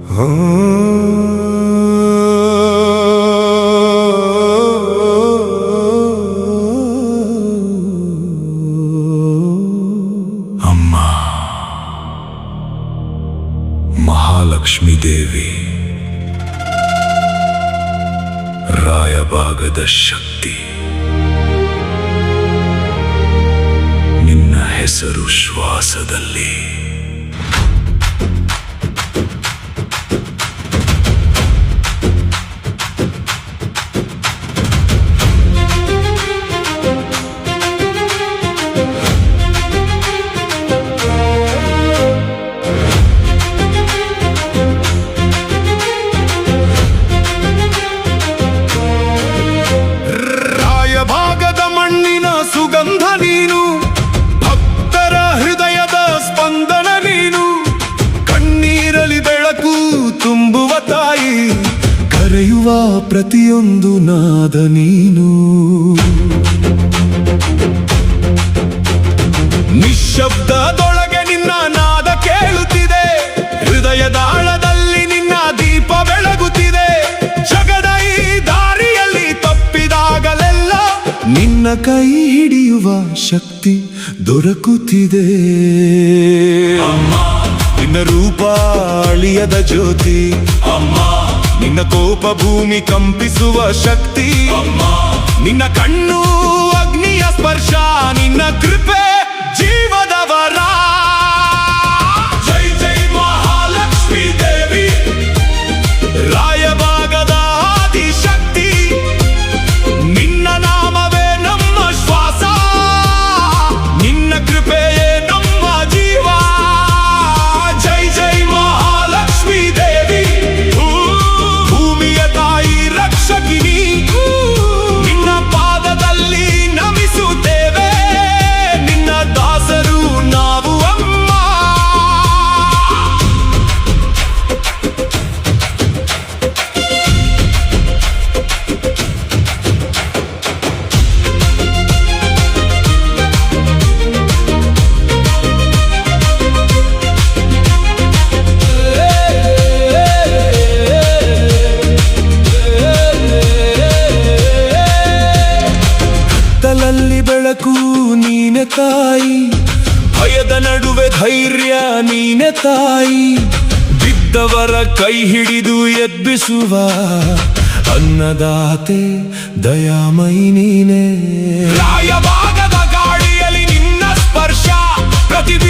ಅಮ್ಮ ಮಹಾಲಕ್ಷ್ಮೀ ದೇವಿ, ರಾಯಭಾಗದ ಶಕ್ತಿ, ನಿನ್ನ ಹೆಸರು ಶ್ವಾಸದಲ್ಲಿ. ರಾಯಭಾಗದ ಮಣ್ಣಿನ ಸುಗಂಧ ನೀನು, ಭಕ್ತರ ಹೃದಯದ ಸ್ಪಂದನ ನೀನು, ಕಣ್ಣೀರಲಿ ಬೆಳಕು ತುಂಬುವ ತಾಯಿ, ಕರೆಯುವ ಪ್ರತಿಯೊಂದು ನಾದ ನೀನು. ನಿಶ್ಶಬ್ದದೊಳಗೆ ನಿನ್ನ ನಾದ ಕೇಳುತ್ತಿದೆ, ಹೃದಯದ ಆಳದಲ್ಲಿ ನಿನ್ನ ದೀಪ ಬೆಳಗುತ್ತಿದೆ. ಜಗದ ಈ ದಾರಿಯಲ್ಲಿ ತಪ್ಪಿದಾಗಲೆಲ್ಲ ನಿನ್ನ ಕೈ ಹಿಡಿಯುವ ಶಕ್ತಿ ದೊರಕುತ್ತಿದೆ. ಅಮ್ಮ ನಿನ್ನ ರೂಪ ಅಳಿಯದ ಜ್ಯೋತಿ, ಅಮ್ಮ ನಿನ್ನ ಕೋಪ ಭೂಮಿ ಕಂಪಿಸುವ ಶಕ್ತಿ, ಅಮ್ಮ ನಿನ್ನ ಕಣ್ಣು ಅಗ್ನಿಯ ಸ್ಪರ್ಶ, ನಿನ್ನ ಕೃಪೆ ಜೀವದ ವರ. ಜೈ ಜೈ ಮಹಾಲಕ್ಷ್ಮೀ ದೇವಿ, ರಾಯಭಾಗದ ಆದಿಶಕ್ತಿ, ನಿನ್ನ ನಾಮವೇ ನಮ್ಮ ಶ್ವಾಸ, ನಿನ್ನ ಕೃಪೆಯೇ ನಮ್ಮ ಜೀವ. ಜೈ ಜೈ ಮಹಾಲಕ್ಷ್ಮೀ ದೇವಿ, ಭೂಮಿಯ ತಾಯಿ ರಕ್ಷಕಿನಿ, ನಿನ್ನ ಪಾದದಲ್ಲಿ ನಮಿಸುತ್ತೇವೆ, ನಿನ್ನ ದಾಸರು ನಾವು ಅಮ್ಮ. ಕತ್ತಲಲ್ಲಿ ಬೆಳಕು ನೀನೆ ತಾಯಿ, ಭಯದ ನಡುವೆ ಧೈರ್ಯ ನೀನೆ ತಾಯಿ, ಬಿದ್ದವರ ಕೈ ಹಿಡಿದು ಎಬ್ಬಿಸುವ ಅನ್ನದಾತೆ ದಯಾಮಯಿ ನೀನೆ. ರಾಯಭಾಗದ ಗಾಳಿಯಲ್ಲಿ ನಿನ್ನ ಸ್ಪರ್ಶ, ಪ್ರತಿದಿನ